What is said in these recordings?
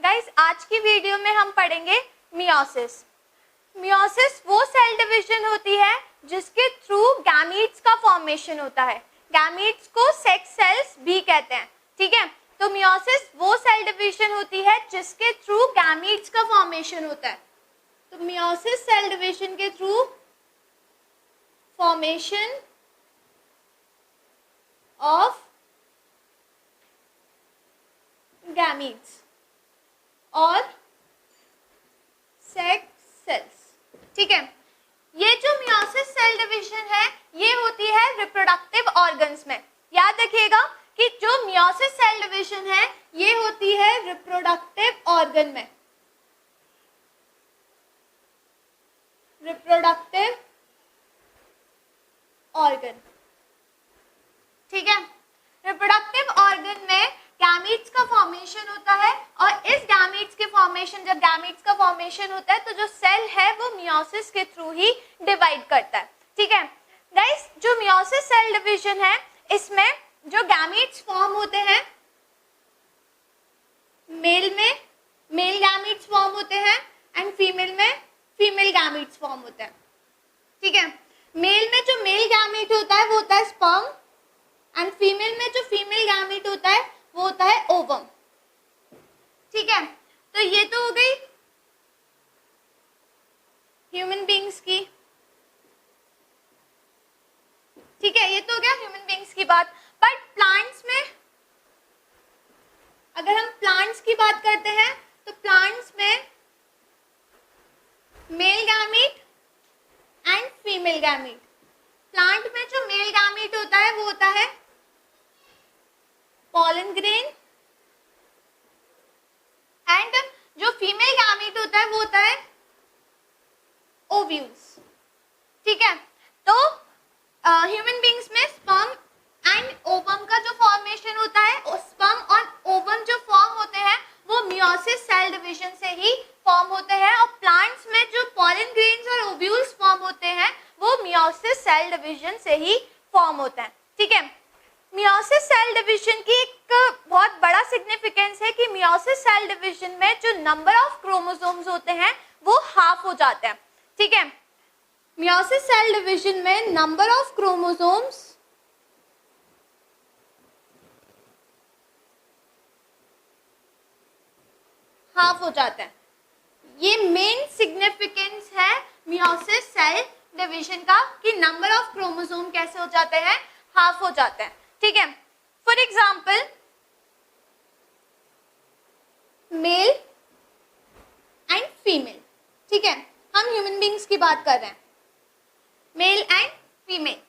Guys आज की video में हम पढ़ेंगे मियोसिस। मियोसिस वो सेल डिवीजन होती है जिसके थ्रू गैमीट्स का फॉर्मेशन होता है। गैमीट्स को सेक्स सेल्स भी कहते हैं, ठीक है। तो मियोसिस वो सेल डिवीजन होती है जिसके थ्रू गैमीट्स का फॉर्मेशन होता है। तो मियोसिस सेल डिवीजन के थ्रू फॉर्मेशन ऑफ गैमीट्स और सेक्स सेल्स, ठीक है। ये जो मियोसिस सेल डिवीजन है ये होती है रिप्रोडक्टिव ऑर्गन्स में। याद रखिएगा कि जो मियोसिस सेल डिवीजन है ये होती है रिप्रोडक्टिव ऑर्गन में, रिप्रोडक्टिव ऑर्गन, ठीक है। रिप्रोडक्टिव ऑर्गन में गैमीट्स का फॉर्मेशन होता है और इस गैमीट्स के फॉर्मेशन, जब गैमीट्स का फॉर्मेशन होता है तो जो सेल है वो मियोसिस के थ्रू ही डिवाइड करता है, ठीक है। गाइस जो मियोसिस सेल डिवीजन है इसमें जो गैमीट्स फॉर्म होते हैं, मेल में मेल गैमीट्स फॉर्म होते हैं एंड फीमेल में फीमेल गैमीट्स फॉर्म होते हैं, ठीक है। मेल में जो मेल गैमीट होता है वो होता है स्पर्म एंड फीमेल में जो फीमेल गैमीट होता है वो होता है ओवम, ठीक है। तो ये तो हो गई ह्यूमन बीइंग्स की, ठीक है। ये तो हो गया ह्यूमन बीइंग्स की बात। बट प्लांट्स में अगर हम प्लांट्स की बात करते हैं तो प्लांट्स में male gamete and female gamete. Plant में जो मेल गैमीट होता है वो होता है पॉलन ग्रेन एंड जो फीमेल गैमीट होता है वो होता है ओव्यूल्स, ठीक है। तो ह्यूमन बीइंग्स में स्पर्म एंड ओवम का जो फॉर्मेशन होता है, स्पर्म और ओवम जो फॉर्म होते हैं वो मियोसिस सेल डिवीजन से ही फॉर्म होते हैं और प्लांट्स में जो पॉलन ग्रेन्स और ओव्यूल्स फॉर्म होते हैं वो मियोसिस सेल डिवीजन से ही फॉर्म होते हैं, ठीक है। मियोसिस सेल डिवीजन की एक बहुत बड़ा सिग्निफिकेंस है कि मियोसिस सेल डिवीजन में जो नंबर ऑफ क्रोमोसोम्स होते हैं वो हाफ हो जाते हैं, ठीक है। मियोसिस सेल डिवीजन में नंबर ऑफ क्रोमोसोम्स हाफ हो जाते हैं। ये मेन सिग्निफिकेंस है मियोसिस सेल डिवीजन का कि नंबर ऑफ क्रोमोसोम कैसे हो जाते हैं, हाफ हो जाते हैं, ठीक है। For example male and female, ठीक है। हम ह्यूमन बीइंग्स की बात कर रहे हैं, मेल एंड फीमेल।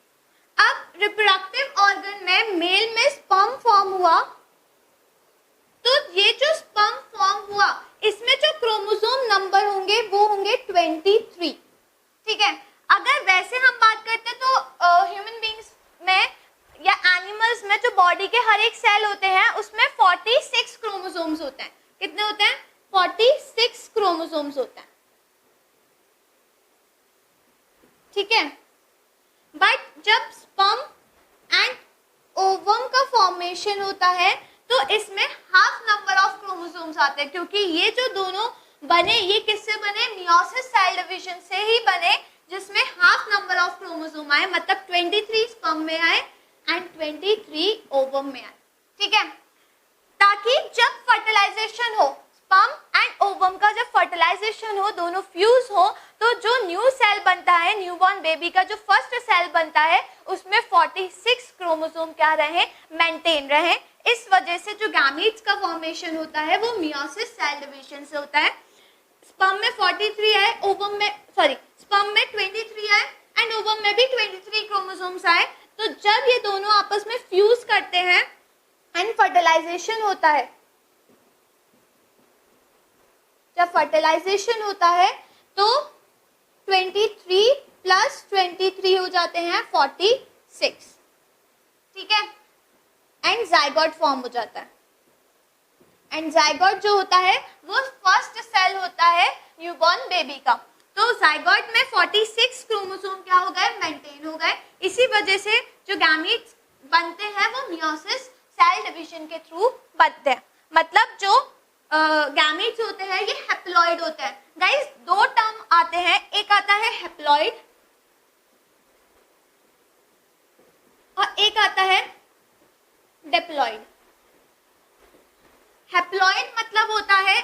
अब रिप्रोडक्टिव ऑर्गन में मेल में स्पर्म फॉर्म हुआ तो ये जो स्पर्म फॉर्म हुआ इसमें जो क्रोमोसोम नंबर होंगे वो होंगे 23, ठीक है। अगर वैसे हम बात करते हैं तो ह्यूमन बीइंग्स में या एनिमल्स में जो बॉडी के हर एक सेल होते हैं उसमें 46 क्रोमोसोम्स होते हैं। कितने होते हैं? 46 क्रोमोसोम्स होते हैं, ठीक है। बट जब स्पर्म एंड ओवम का फॉर्मेशन होता है तो इसमें हाफ नंबर ऑफ क्रोमोसोम्स आते हैं क्योंकि ये जो दोनों बने ये किससे बने? मियोसिस सेल डिवीजन से ही बने जिसमें हाफ नंबर ऑफ क्रोमोसोम आए, मतलब 23 स्पर्म में आए एंड 23 ओवम में आए, ठीक है। ताकि जब फर्टिलाइजेशन हो, स्पर्म एंड ओवम का जब फर्टिलाइजेशन हो, दोनों फ्यूज हो तो जो न्यू सेल बनता है, न्यूबॉर्न बेबी का जो फर्स्ट सेल बनता है उसमें 46 क्रोमोसोम क्या रहे? मेंटेन रहे। इस वजह से जो गैमीट्स का फॉर्मेशन होता है वो मियोसिस सेल डिवीजन से होता है। स्पर्म में 43 आए, ओवम में स्पर्म में 23 आए एंड ओवम में भी 23 क्रोमोसोम्स आए। तो जब ये दोनों आपस में फ्यूज करते हैं एंड फर्टिलाइजेशन होता है, जब फर्टिलाइजेशन होता है तो 23 प्लस 23 हो जाते हैं 46, ठीक है। एंड जाइगोट फॉर्म हो जाता है एंड जाइगोट जो होता है वो फर्स्ट सेल होता है न्यूबॉर्न बेबी का। तो जाइगोट में 46 क्रोमोसोम क्या हो गए? मेंटेन हो गए। इसी वजह से जो गैमीट्स बनते हैं वो मियोसिस सेल डिवीजन के थ्रू बनते हैं। मतलब जो गैमेट्स होते हैं ये हैप्लॉइड होते हैं। गाइस दो टर्म आते हैं, एक आता है हैप्लॉइड और एक आता है डिप्लॉइड। हैप्लॉइड मतलब होता है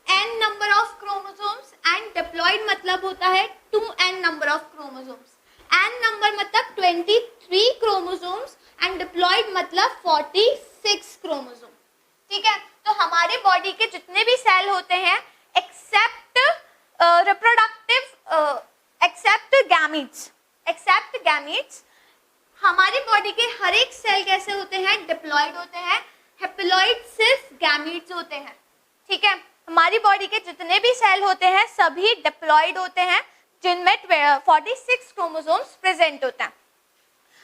n number of chromosomes and diploid मतलब होता है 2n number of chromosomes. n number मतलब 23 क्रोमोसोम्स एंड डिप्लॉइड मतलब 46 क्रोमोसोम। ठीक है, तो हमारे बॉडी के जितने भी सेल होते हैं एक्सेप्ट रिप्रोडक्टिव एक्सेप्ट गैमीट्स, हमारी बॉडी के हर एक सेल कैसे होते हैं, डिप्लॉइड होते हैं। हैप्लॉइड सिर्फ गैमीट्स होते हैं। ठीक है, हमारी बॉडी के जितने भी सेल होते हैं सभी डिप्लॉइड होते हैं जिनमें 46 क्रोमोसोम्स प्रेजेंट होते हैं।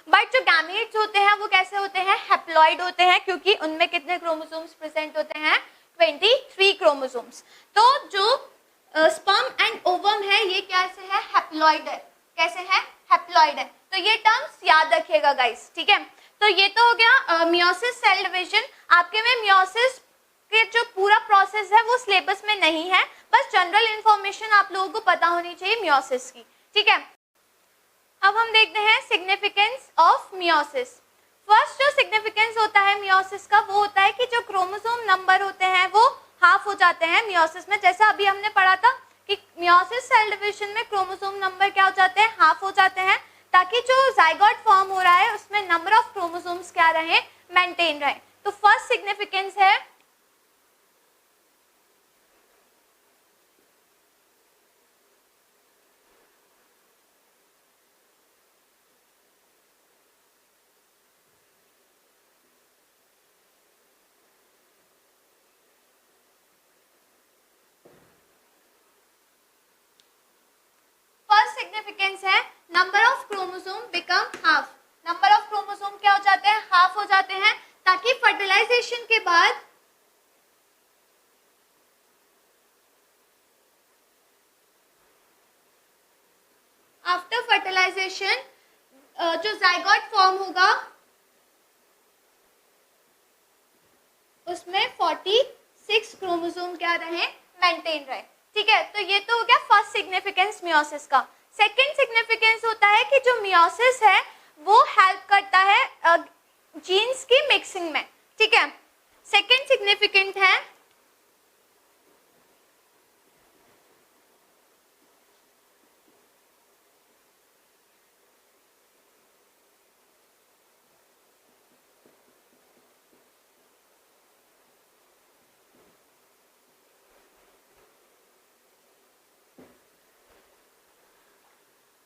बट जो गैमीट्स होते हैं वो कैसे होते हैं, हैप्लॉइड होते हैं, क्योंकि उनमें कितने क्रोमोसोम्स प्रेजेंट होते हैं, 23 क्रोमोसोम्स। तो जो स्पर्म एंड ओवम है ये कैसे है, हैप्लॉइड है। कैसे है, हैप्लॉइड है। तो ये टर्म्स याद रखिएगा गाइस। ठीक है, तो ये तो हो गया मियोसिस सेल डिवीजन। आपके में मियोसिस के जो पूरा प्रोसेस है वो सिलेबस में नहीं है, बस जनरल इंफॉर्मेशन आप लोगों को पता होनी चाहिए मियोसिस की। ठीक है, अब हम देखते हैं सिग्निफिकेंस ऑफ मियोसिस। फर्स्ट जो सिग्निफिकेंस होता है मियोसिस का वो होता है कि जो क्रोमोसोम नंबर होते हैं वो हाफ हो जाते हैं मियोसिस में। जैसा अभी हमने पढ़ा था कि मियोसिस सेल डिवीजन में क्रोमोसोम नंबर क्या हो जाते हैं, हाफ हो जाते हैं, ताकि जो जाइगोट फॉर्म हो रहा है उसमें नंबर ऑफ क्रोमोसोम्स क्या रहे, मेंटेन रहे। तो फर्स्ट सिग्निफिकेंस है सिग्निफिकेंस है number of chromosome become half. Number of chromosome क्या हो जाते हैं, हाफ हो जाते हैं, ताकि फर्टिलाइजेशन के बाद आफ्टर फर्टिलाइजेशन जो जाइगोट फॉर्म होगा उसमें 46 क्रोमोसोम क्या रहे, मेंटेन रहे। ठीक है, तो ये तो हो गया फर्स्ट सिग्निफिकेंस मियोसिस का। सेकेंड सिग्निफिकेंस होता है कि जो मियोसिस है वो हेल्प करता है जीन्स की मिक्सिंग में। ठीक है, सेकेंड सिग्निफिकेंट है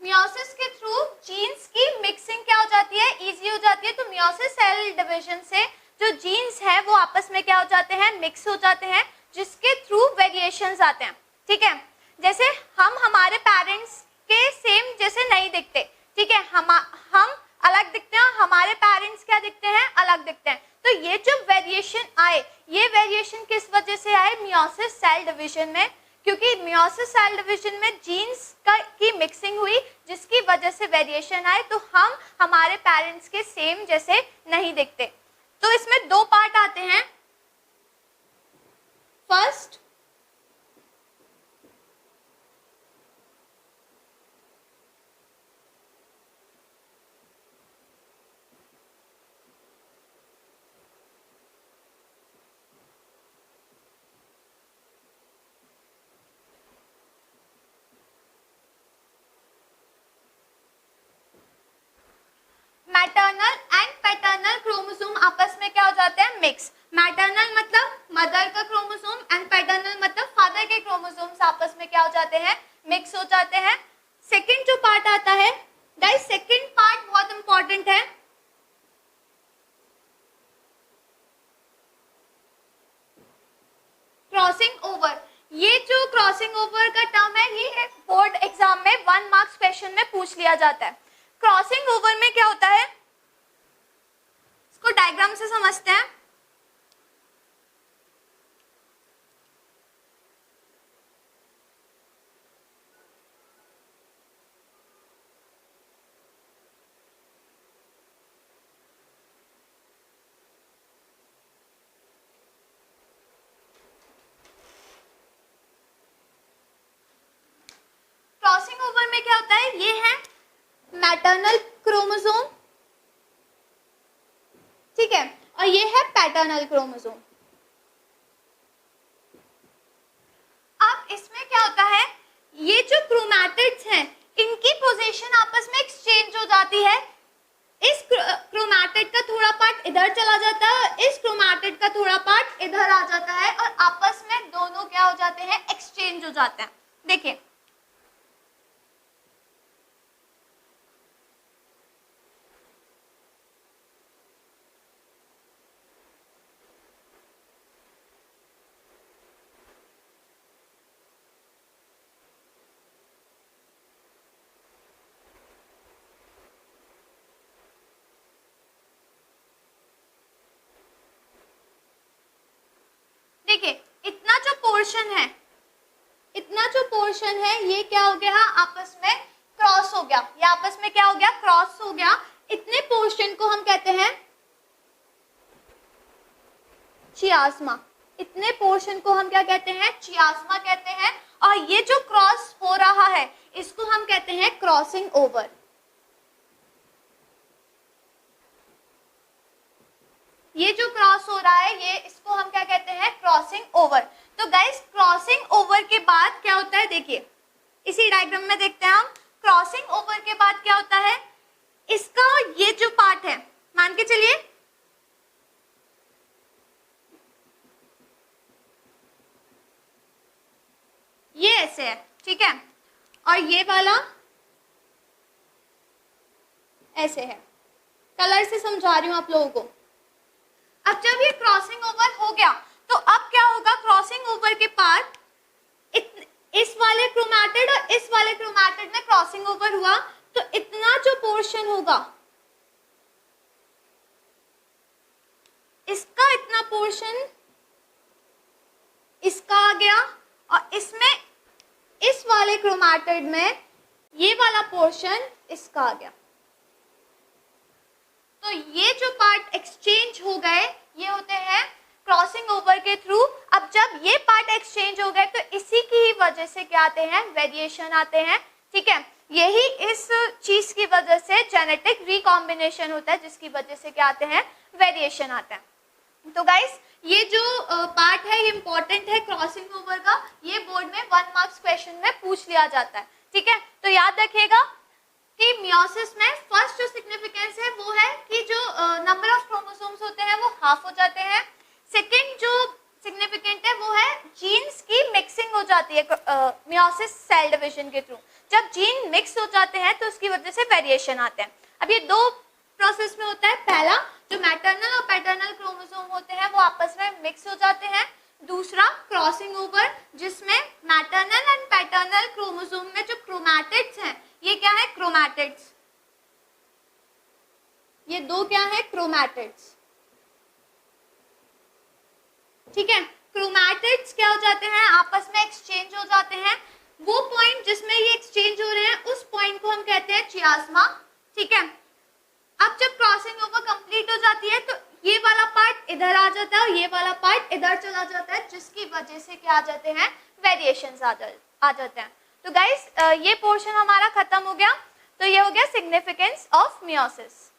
मियोसिस के थ्रू जीन्स की मिक्सिंग क्या हो जाती है, इजी हो जाती है। तो मियोसिस सेल डिवीजन से जो जीन्स है वो आपस में क्या हो जाते हैं, मिक्स हो जाते हैं, जिसके थ्रू वेरिएशंस आते हैं। ठीक है, जैसे हम हमारे पेरेंट्स के सेम जैसे नहीं दिखते। ठीक है, हम अलग दिखते हैं, हमारे पेरेंट्स क्या दिखते हैं, अलग दिखते हैं। तो ये जो वेरिएशन आए, ये वेरिएशन किस वजह से आए, मियोसिस सेल डिवीजन में, क्योंकि मियोसिस सेल डिवीजन में जीन्स की मिक्सिंग हुई जिसकी वजह से वेरिएशन आए। तो हम हमारे पेरेंट्स के सेम जैसे नहीं दिखते। तो इसमें दो पार्ट आते हैं। First maternal and paternal chromosome आपस में क्या हो जाते हैं, मिक्स। मैटरनल मतलब मदर का क्रोमोसोम एंड पैटर्नल मतलब फादर के क्रोमोसोम्स आपस में क्या हो जाते हैं, मिक्स हो जाते हैं। सेकंड जो पार्ट आता है गाइस, सेकंड पार्ट बहुत इंपॉर्टेंट है। Crossing over. ये जो क्रॉसिंग ओवर का टर्म है ये बोर्ड एग्जाम में 1 मार्क्स क्वेश्चन में पूछ लिया जाता है। क्रॉसिंग ओवर में क्या होता है, इसको डायग्राम से समझते हैं। ओवर में क्या होता है, ये है मैटरनल क्रोमोसोम, ठीक है, और ये है पैटर्नल क्रोमोसोम। अब इसमें क्या होता है, ये जो क्रोमैटिड्स हैं इनकी पोजीशन आपस में एक्सचेंज हो जाती है। इस क्रोमैटिड का थोड़ा पार्ट इधर चला जाता है, इस क्रोमैटिड का थोड़ा पार्ट इधर आ जाता है, और आपस में दोनों क्या हो जाते हैं, एक्सचेंज हो जाते हैं। देखिए देखिए इतना जो पोर्शन है, इतना जो पोर्शन है ये क्या हो गया, आपस में क्रॉस हो गया, ये आपस में क्या हो गया, क्रॉस हो गया। इतने पोर्शन को हम कहते हैं चियास्मा, इतने पोर्शन को हम क्या कहते हैं, चियास्मा कहते हैं। और ये जो क्रॉस हो रहा है इसको हम कहते हैं क्रॉसिंग ओवर। ये जो क्रॉस हो रहा है ये, इसको हम क्या कहते हैं, क्रॉसिंग ओवर। तो गाइस क्रॉसिंग ओवर के बाद क्या होता है, देखिए इसी डायग्राम में देखते हैं हम। क्रॉसिंग ओवर के बाद क्या होता है, इसका ये जो पार्ट है, मान के चलिए ये ऐसे है, ठीक है, और ये वाला ऐसे है। कलर से समझा रही हूं आप लोगों को। अब जब ये क्रॉसिंग ओवर हो गया तो अब क्या होगा, क्रॉसिंग ओवर के बाद इस वाले क्रोमैटिड और इस वाले क्रोमैटिड में क्रॉसिंग ओवर हुआ, तो इतना जो पोर्शन होगा, इसका इतना पोर्शन इसका आ गया, और इसमें इस वाले क्रोमैटिड में ये वाला पोर्शन इसका आ गया। तो ये जो पार्ट एक्सचेंज हो गए ये होते हैं क्रॉसिंग ओवर के थ्रू। अब जब ये पार्ट एक्सचेंज हो गए तो इसी की वजह से क्या आते हैं, वेरिएशन आते हैं, ठीक है। यही इस चीज की वजह से जेनेटिक रिकॉम्बिनेशन होता है, जिसकी वजह से क्या आते हैं, वेरिएशन आता है। तो गाइस ये जो पार्ट है ये इंपॉर्टेंट है क्रॉसिंग ओवर का, ये बोर्ड में 1 मार्क्स क्वेश्चन में पूछ लिया जाता है, ठीक है। तो याद रखिएगा कि मियोसिस में फर्स्ट जो सिग्निफिकेंस है वो है कि जो नंबर ऑफ क्रोमोसोम्स होते हैं वो हाफ हो जाते हैं। सेकंड जो सिग्निफिकेंट है वो है जीन्स की मिक्सिंग हो जाती है मियोसिस सेल डिवीजन के थ्रू। जब जीन मिक्स हो जाते हैं तो उसकी वजह से वेरिएशन आते हैं। अब ये दो प्रोसेस में होता है, पहला जो मैटरनल और पैटर्नल क्रोमोसोम होते हैं वो आपस में मिक्स हो जाते हैं, दूसरा क्रॉसिंग ओवर जिसमें मैटरनल एंड पैटर्नल क्रोमोसोम में जो क्रोमैटिड्स हैं, ये क्या है, क्रोमैटिड्स, ये दो क्या है, क्रोमैटिड्स, ठीक है। क्रोमैटिड्स क्या हो जाते हैं, आपस में एक्सचेंज हो जाते हैं। वो पॉइंट जिसमें ये एक्सचेंज हो रहे हैं उस पॉइंट को हम कहते हैं चियास्मा, ठीक है। अब जब क्रॉसिंग ओवर कंप्लीट हो जाती है तो ये वाला पार्ट इधर आ जाता है और ये वाला पार्ट इधर चला जाता है, जिसकी वजह से क्या आ जाते हैं, वेरिएशंस आ जाते हैं। तो गाइस ये पोर्शन हमारा खत्म हो गया। तो ये हो गया सिग्निफिकेंस ऑफ मियोसिस।